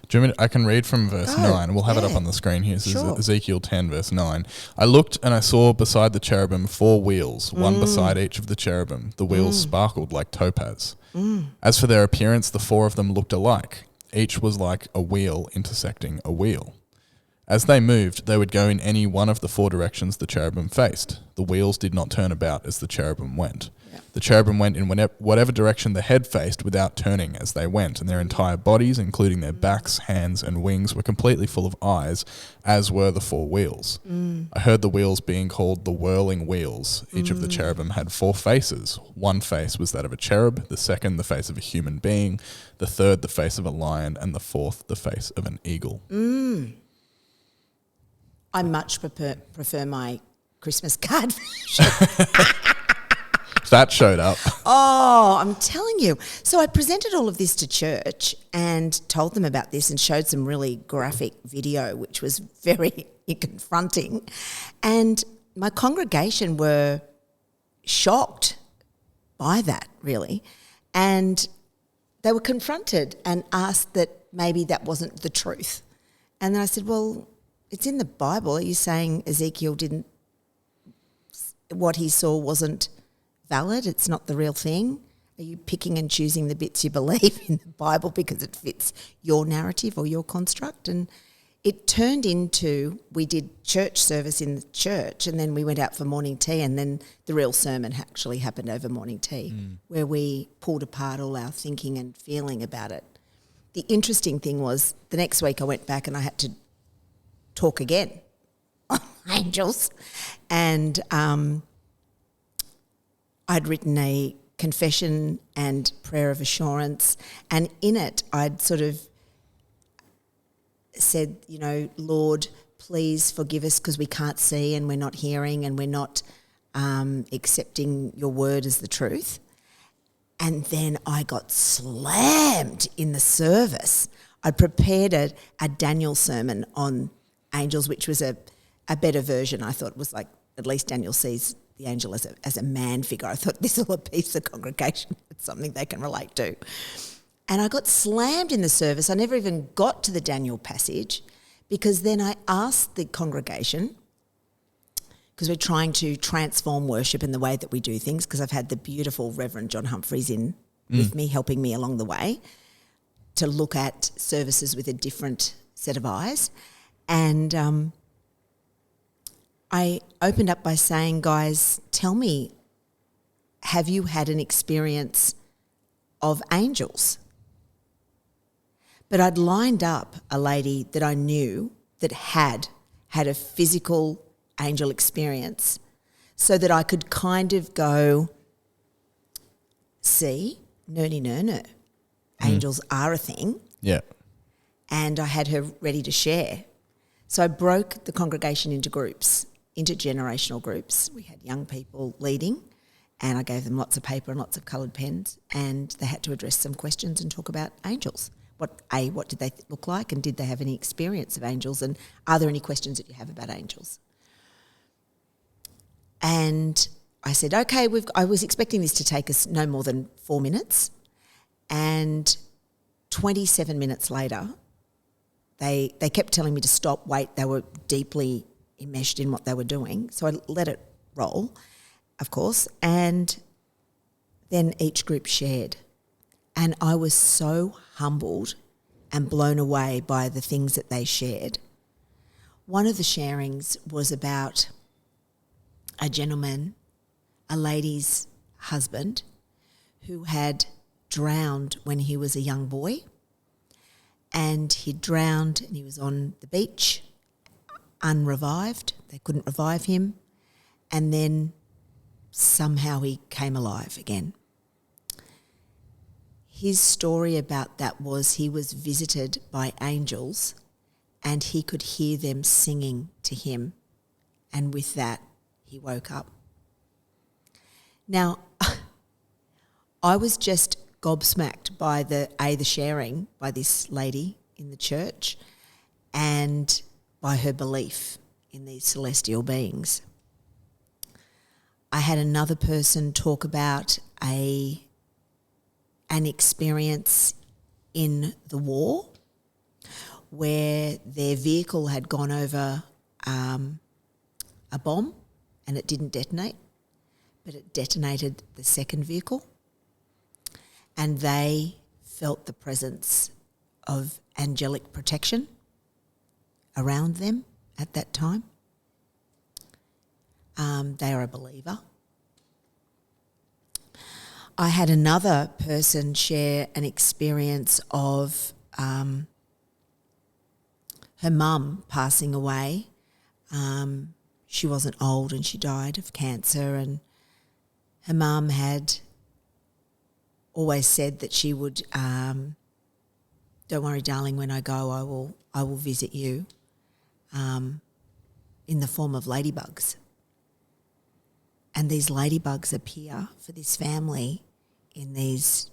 Do you want me I can read from verse 9. We'll have it up on the screen here. This is Ezekiel 10, verse 9. I looked and I saw beside the cherubim 4 wheels, one beside each of the cherubim. The wheels sparkled like topaz. As for their appearance, the 4 of them looked alike. Each was like a wheel intersecting a wheel. As they moved, they would go in any one of the 4 directions the cherubim faced. The wheels did not turn about as the cherubim went. Yeah. The cherubim went in whatever direction the head faced without turning as they went, and their entire bodies, including their backs, hands, and wings, were completely full of eyes, as were the 4 wheels. I heard the wheels being called the whirling wheels. Each of the cherubim had 4 faces. One face was that of a cherub, the second the face of a human being, the third the face of a lion, and the fourth the face of an eagle. I much prefer my Christmas card version. That showed up. Oh, I'm telling you. So I presented all of this to church and told them about this and showed some really graphic video, which was very confronting. And my congregation were shocked by that, really. And they were confronted and asked that maybe that wasn't the truth. And then I said, well, it's in the Bible. Are you saying Ezekiel what he saw wasn't valid? It's not the real thing? Are you picking and choosing the bits you believe in the Bible because it fits your narrative or your construct? And it turned into, we did church service in the church and then we went out for morning tea, and then the real sermon actually happened over morning tea, where we pulled apart all our thinking and feeling about it. The interesting thing was the next week I went back and I had to talk again on angels, and I'd written a confession and prayer of assurance, and in it I'd sort of said, Lord, please forgive us because we can't see and we're not hearing and we're not accepting your word as the truth. And then I got slammed in the service. I'd prepared a Daniel sermon on angels, which was a better version. I thought was like, at least Daniel sees the angel as a man figure. I thought this will appease the congregation. It's something they can relate to. And I got slammed in the service. I never even got to the Daniel passage, because then I asked the congregation, because we're trying to transform worship in the way that we do things, because I've had the beautiful Reverend John Humphreys in with me, helping me along the way to look at services with a different set of eyes. And I opened up by saying, guys, tell me, have you had an experience of angels? But I'd lined up a lady that I knew that had a physical angel experience, so that I could kind of go, see, no, angels are a thing. Yeah. And I had her ready to share. So I broke the congregation into groups, intergenerational groups. We had young people leading, and I gave them lots of paper and lots of coloured pens, and they had to address some questions and talk about angels. What did they look like, and did they have any experience of angels, and are there any questions that you have about angels? And I said, okay, I was expecting this to take us no more than 4 minutes, and 27 minutes later, they kept telling me to stop, wait. They were deeply enmeshed in what they were doing. So I let it roll, of course, and then each group shared. And I was so humbled and blown away by the things that they shared. One of the sharings was about a gentleman, a lady's husband, who had drowned when he was a young boy. And he drowned and he was on the beach, unrevived. They couldn't revive him. And then somehow he came alive again. His story about that was he was visited by angels and he could hear them singing to him. And with that, he woke up. Now, I was just gobsmacked by the sharing by this lady in the church and by her belief in these celestial beings. I had another person talk about an experience in the war where their vehicle had gone over a bomb and it didn't detonate, but it detonated the second vehicle, and they felt the presence of angelic protection around them at that time. They are a believer. I had another person share an experience of her mum passing away. She wasn't old and she died of cancer, and her mum had always said that she would, don't worry, darling, when I go, I will visit you, in the form of ladybugs. And these ladybugs appear for this family in these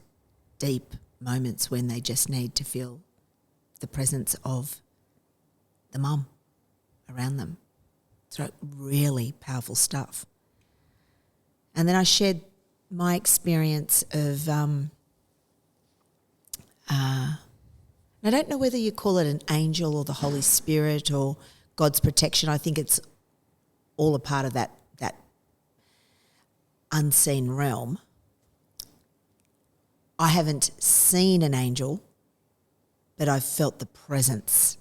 deep moments when they just need to feel the presence of the mum around them. So really powerful stuff. And then I shared my experience of, I don't know whether you call it an angel or the Holy Spirit or God's protection. I think it's all a part of that unseen realm. I haven't seen an angel, but I've felt the presence,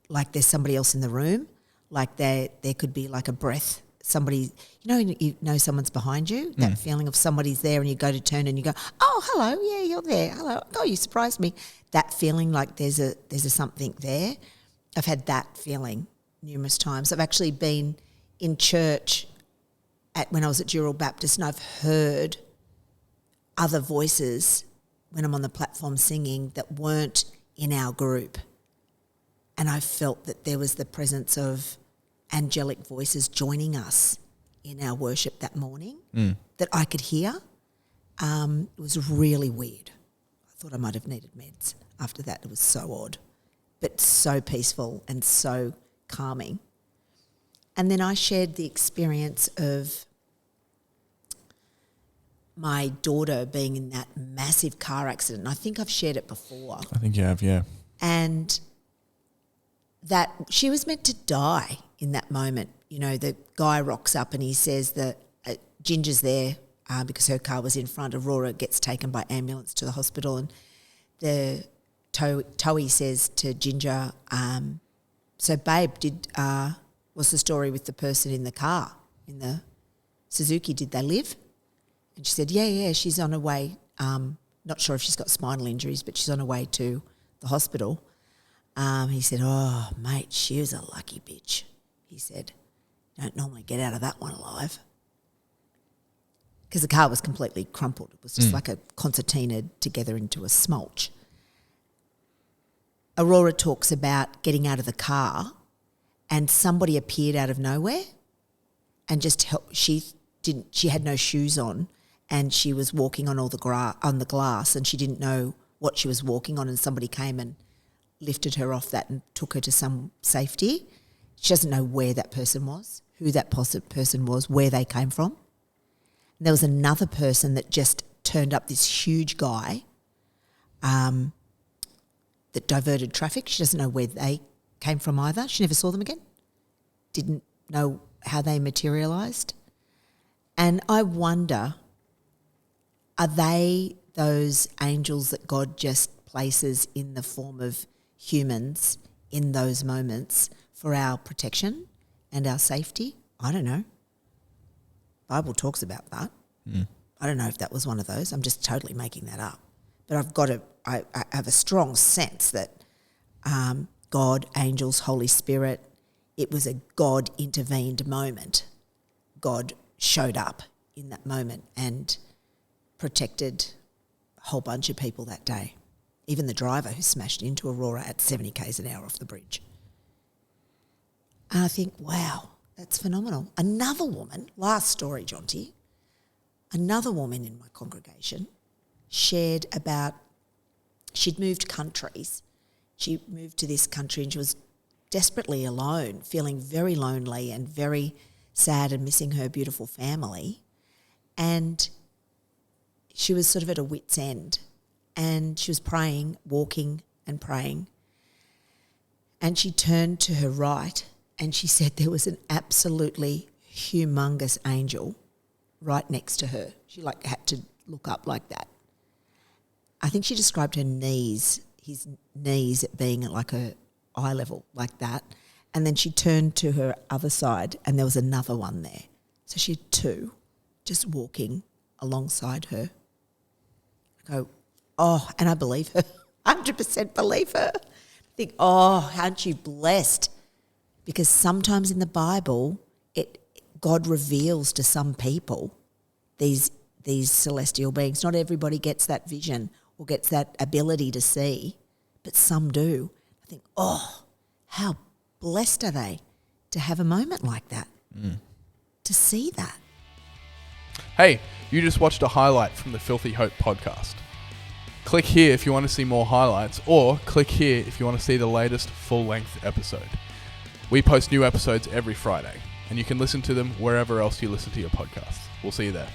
like there's somebody else in the room, like there could be like a breath. Somebody, you know someone's behind you, that feeling of somebody's there, and you go to turn and you go, oh, hello, yeah, you're there, hello, oh, you surprised me. That feeling like there's a something there. I've had that feeling numerous times. I've actually been in church when I was at Dural Baptist, and I've heard other voices when I'm on the platform singing that weren't in our group. And I felt that there was the presence of angelic voices joining us in our worship that morning that I could hear. It was really weird. I thought I might have needed meds after that. It was so odd, but so peaceful and so calming. And then I shared the experience of my daughter being in that massive car accident. I think I've shared it before. I think you have, yeah. And that she was meant to die in that moment. You know, the guy rocks up and he says that Ginger's there because her car was in front. Aurora gets taken by ambulance to the hospital, and the Towie says to Ginger, so babe, what's the story with the person in the car, in the Suzuki? Did they live? And she said, yeah, she's on her way. Not sure if she's got spinal injuries, but she's on her way to the hospital. He said, oh, mate, she was a lucky bitch. He said, don't normally get out of that one alive. Because the car was completely crumpled. It was just like a concertina together into a smulch. Aurora talks about getting out of the car and somebody appeared out of nowhere and just she had no shoes on and she was walking on on the glass and she didn't know what she was walking on, and somebody came and lifted her off that and took her to some safety. She doesn't know where that person was, who that person was, where they came from. And there was another person that just turned up, this huge guy that diverted traffic. She doesn't know where they came from either. She never saw them again. Didn't know how they materialised. And I wonder, are they those angels that God just places in the form of humans in those moments for our protection and our safety? I don't know. Bible talks about that. I don't know if that was one of those. I'm just totally making that up. But I have a strong sense that God, angels, Holy Spirit, it was a God-intervened moment. God showed up in that moment and protected a whole bunch of people that day. Even the driver who smashed into Aurora at 70 k's an hour off the bridge. And I think, wow, that's phenomenal. Another woman, last story, Jonty, another woman in my congregation shared about, she'd moved countries. She moved to this country and she was desperately alone, feeling very lonely and very sad and missing her beautiful family. And she was sort of at a wit's end and she was praying, walking and praying. And she turned to her right and she said there was an absolutely humongous angel right next to her. She had to look up like that. I think she described his knees being at like her eye level like that. And then she turned to her other side and there was another one there. So she had two just walking alongside her. I go, oh, and I believe her. 100% believe her. I think, oh, aren't you blessed? Because sometimes in the Bible, God reveals to some people these celestial beings. Not everybody gets that vision or gets that ability to see, but some do. I think, oh, how blessed are they to have a moment like that, to see that. Hey, you just watched a highlight from the Filthy Hope podcast. Click here if you want to see more highlights, or click here if you want to see the latest full-length episode. We post new episodes every Friday, and you can listen to them wherever else you listen to your podcasts. We'll see you there.